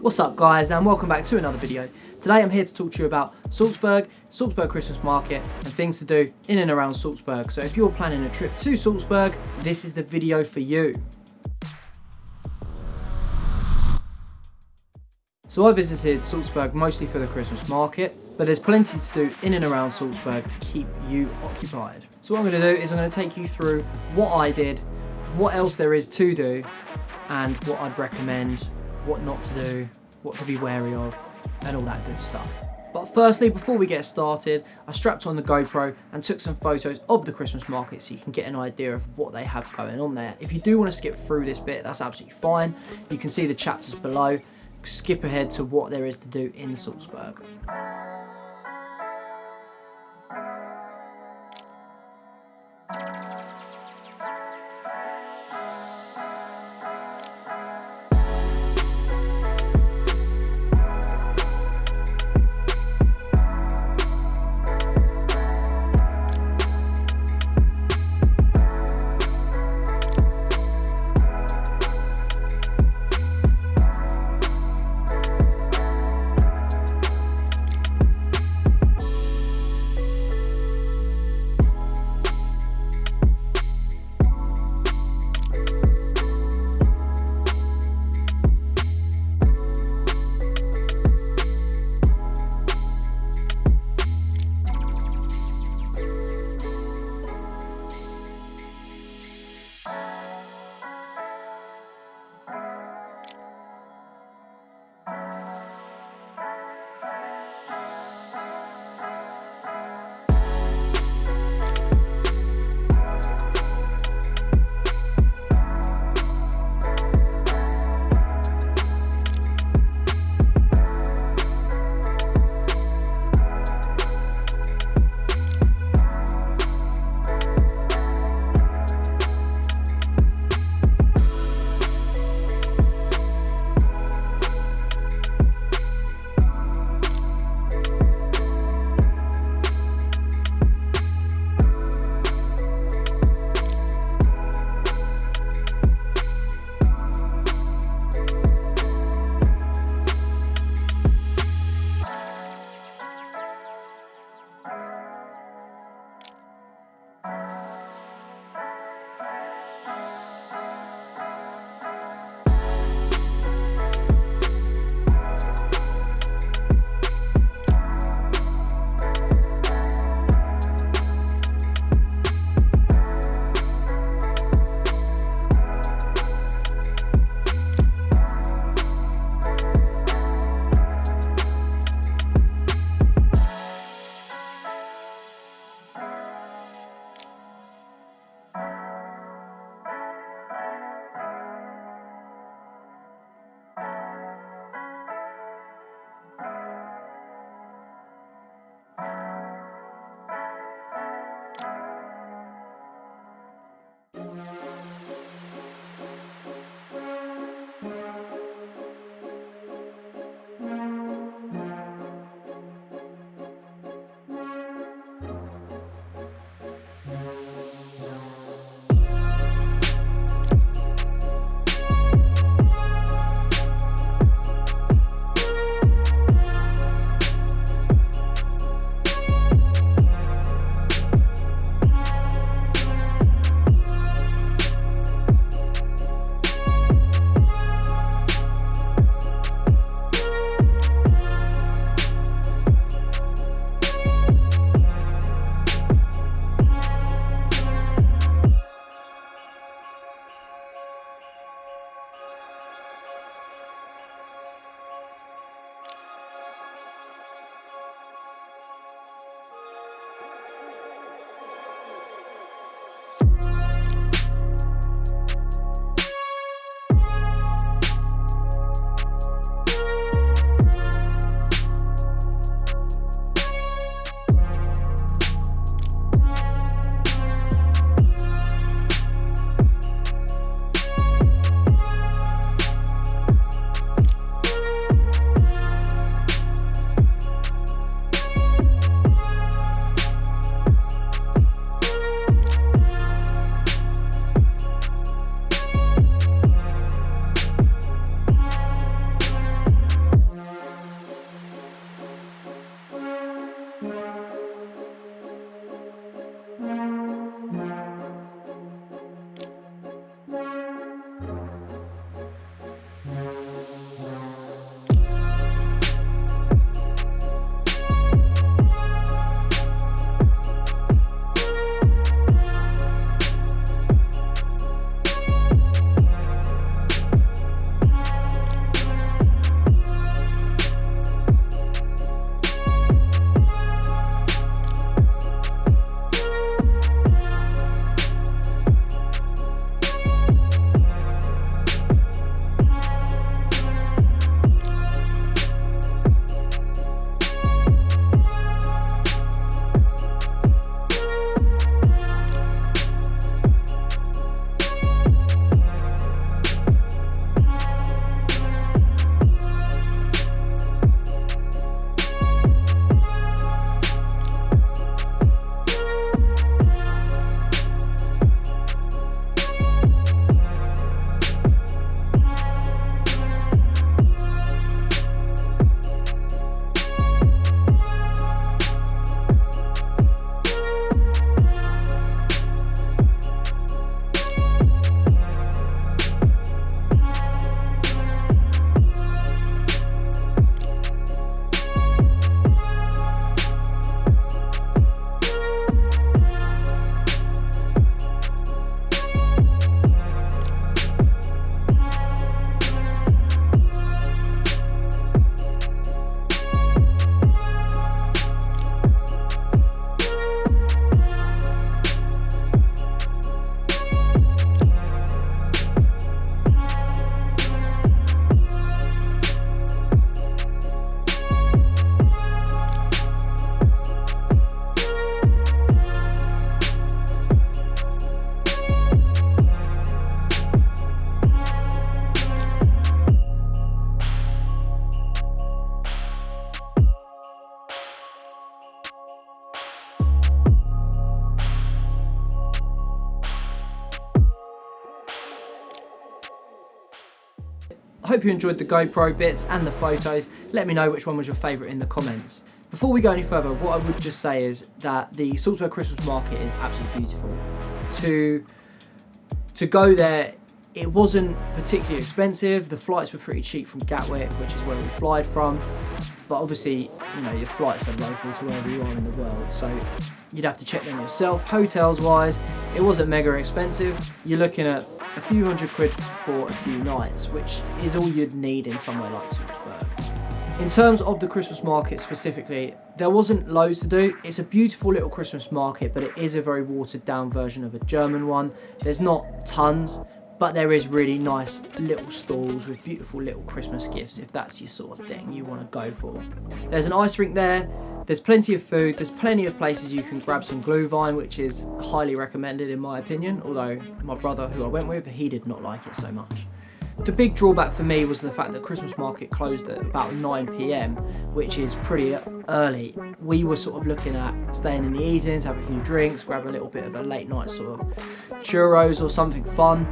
What's up guys, and welcome back to another video. Today I'm here to talk to you about Salzburg Christmas market and things to do in and around Salzburg. So if you're planning a trip to Salzburg, this is the video for you. So I visited Salzburg mostly for the Christmas market, but there's plenty to do in and around Salzburg to keep you occupied. So what I'm going to do is I'm going to take you through what I did, what else there is to do, and what I'd recommend, what not to do, what to be wary of, and all that good stuff. But firstly, before we get started, I strapped on the GoPro and took some photos of the Christmas market so you can get an idea of what they have going on there. If you do want to skip through this bit, that's absolutely fine. You can see the chapters below. Skip ahead to what there is to do in Salzburg. I hope you enjoyed the GoPro bits and the photos. Let me know which one was your favourite in the comments. Before we go any further, what I would just say is that the Salzburg Christmas market is absolutely beautiful. To go there, it wasn't particularly expensive. The flights were pretty cheap from Gatwick, which is where we fly from. But obviously, you know, your flights are local to wherever you are in the world, so you'd have to check them yourself. Hotels wise, it wasn't mega expensive. You're looking at a few £100 for a few nights, which is all you'd need in somewhere like Salzburg. In terms of the Christmas market specifically, there wasn't loads to do. It's a beautiful little Christmas market, but it is a very watered down version of a German one. There's not tons, but there is really nice little stalls with beautiful little Christmas gifts if that's your sort of thing you want to go for. There's an ice rink there, there's plenty of food, there's plenty of places you can grab some glühwein, which is highly recommended in my opinion, although my brother who I went with, he did not like it so much. The big drawback for me was the fact that Christmas market closed at about 9 PM, which is pretty early. We were sort of looking at staying in the evenings, have a few drinks, grab a little bit of a late night sort of churros or something fun.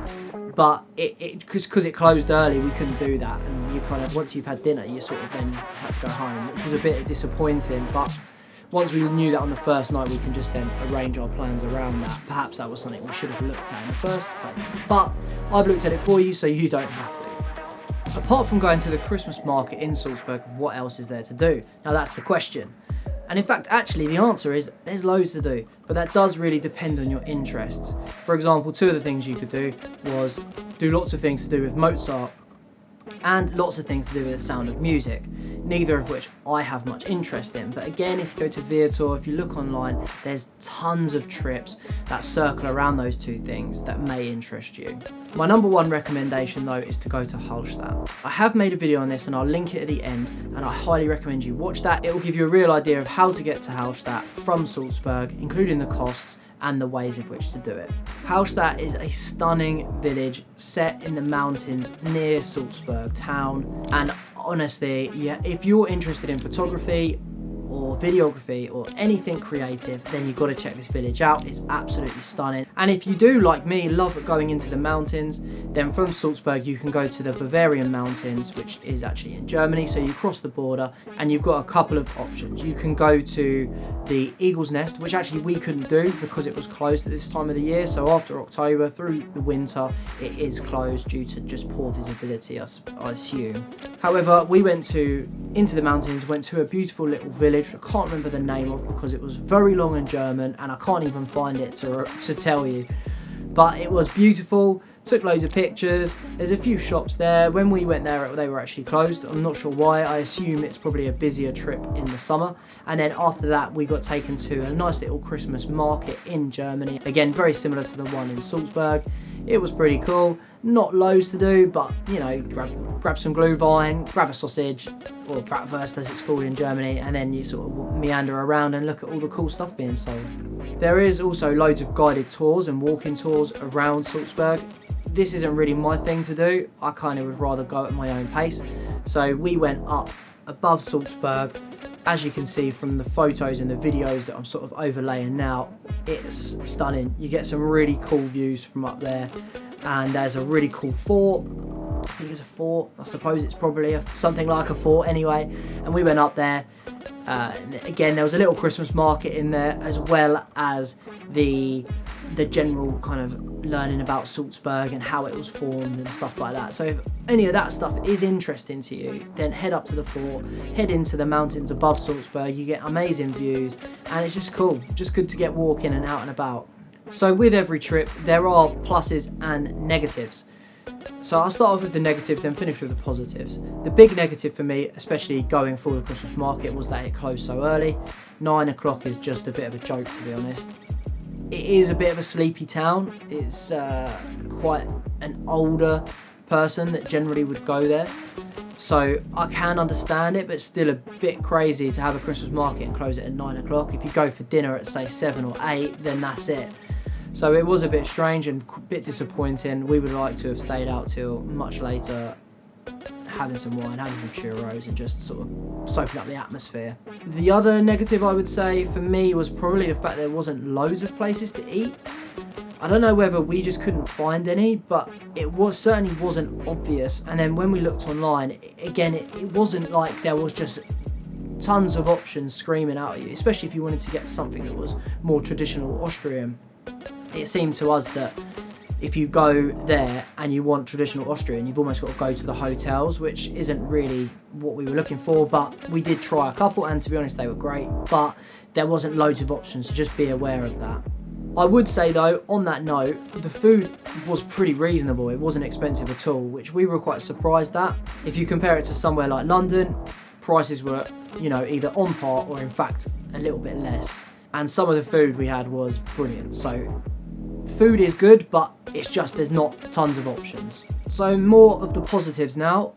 But because it closed early, we couldn't do that. And you kind of, once you've had dinner, you sort of then had to go home, which was a bit disappointing. But once we knew that on the first night, we can just then arrange our plans around that. Perhaps that was something we should have looked at in the first place. But I've looked at it for you, so you don't have to. Apart from going to the Christmas market in Salzburg, what else is there to do? Now that's the question. And in fact, actually, the answer is there's loads to do, but that does really depend on your interests. For example, two of the things you could do was do lots of things to do with Mozart and lots of things to do with the sound of music, neither of which I have much interest in. But again, if you go to Viator, if you look online, there's tons of trips that circle around those two things that may interest you. My number one recommendation though is to go to Hallstatt. I have made a video on this and I'll link it at the end, and I highly recommend you watch that. It will give you a real idea of how to get to Hallstatt from Salzburg, including the costs and the ways in which to do it. Hallstatt is a stunning village set in the mountains near Salzburg town, and honestly, yeah, if you're interested in photography or videography or anything creative, then you've got to check this village out. It's absolutely stunning. And if you do, like me, love going into the mountains, then from Salzburg you can go to the Bavarian mountains, which is actually in Germany. So you cross the border and you've got a couple of options. You can go to the Eagle's Nest, which actually we couldn't do because it was closed at this time of the year. So after October through the winter, it is closed due to just poor visibility, I assume. However, we went into the mountains, went to a beautiful little village I can't remember the name of because it was very long in German and I can't even find it to tell you. But it was beautiful, took loads of pictures, there's a few shops there. When we went there, they were actually closed. I'm not sure why. I assume it's probably a busier trip in the summer. And then after that, we got taken to a nice little Christmas market in Germany. Again, very similar to the one in Salzburg. It was pretty cool. Not loads to do, but you know, grab some glühwein, grab a sausage, or bratwurst as it's called in Germany, and then you sort of meander around and look at all the cool stuff being sold. There is also loads of guided tours and walking tours around Salzburg. This isn't really my thing to do. I kind of would rather go at my own pace. So we went up above Salzburg. As you can see from the photos and the videos that I'm sort of overlaying now, it's stunning. You get some really cool views from up there. And there's a really cool fort. I think it's a fort. I suppose it's probably something like a fort anyway. And we went up there. Again, there was a little Christmas market in there, as well as the general kind of learning about Salzburg and how it was formed and stuff like that. So if any of that stuff is interesting to you, then head up to the fort, head into the mountains above Salzburg. You get amazing views and it's just cool. Just good to get walking and out and about. So with every trip, there are pluses and negatives. So I'll start off with the negatives, then finish with the positives. The big negative for me, especially going for the Christmas market, was that it closed so early. 9 o'clock is just a bit of a joke, to be honest. It is a bit of a sleepy town. It's quite an older person that generally would go there. So I can understand it, but it's still a bit crazy to have a Christmas market and close it at 9 o'clock. If you go for dinner at say 7 or 8, then that's it. So it was a bit strange and a bit disappointing. We would like to have stayed out till much later, having some wine, having some churros and just sort of soaking up the atmosphere. The other negative I would say for me was probably the fact there wasn't loads of places to eat. I don't know whether we just couldn't find any, but it certainly wasn't obvious. And then when we looked online, again, it wasn't like there was just tons of options screaming out at you, especially if you wanted to get something that was more traditional Austrian. It seemed to us that if you go there and you want traditional Austrian, you've almost got to go to the hotels, which isn't really what we were looking for. But we did try a couple, and to be honest, they were great, but there wasn't loads of options, so just be aware of that. I would say though, on that note, the food was pretty reasonable. It wasn't expensive at all, which we were quite surprised at. If you compare it to somewhere like London, prices were, you know, either on par or in fact a little bit less. And some of the food we had was brilliant. So food is good, but it's just there's not tons of options. So more of the positives now.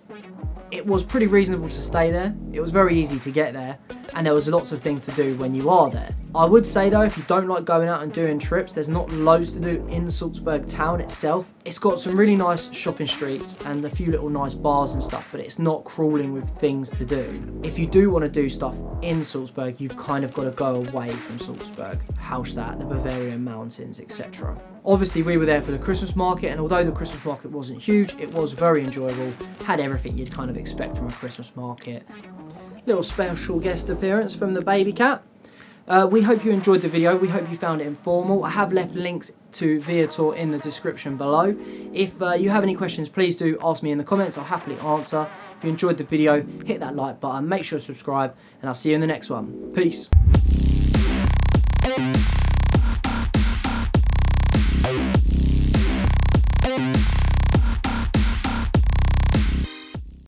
It was pretty reasonable to stay there. It was very easy to get there, and there was lots of things to do when you are there. I would say though, if you don't like going out and doing trips, there's not loads to do in Salzburg town itself. It's got some really nice shopping streets and a few little nice bars and stuff, but it's not crawling with things to do. If you do want to do stuff in Salzburg, you've kind of got to go away from Salzburg, Hallstatt, the Bavarian mountains, etc. Obviously we were there for the Christmas market, and although the Christmas market wasn't huge, it was very enjoyable, had everything you'd kind of expect from a Christmas market. Little special guest appearance from the baby cat. We hope you enjoyed the video. We hope you found it informal. I have left links to Viator in the description below. If you have any questions, please do ask me in the comments. I'll happily answer. If you enjoyed the video, hit that like button, make sure to subscribe, and I'll see you in the next one. Peace. Hey.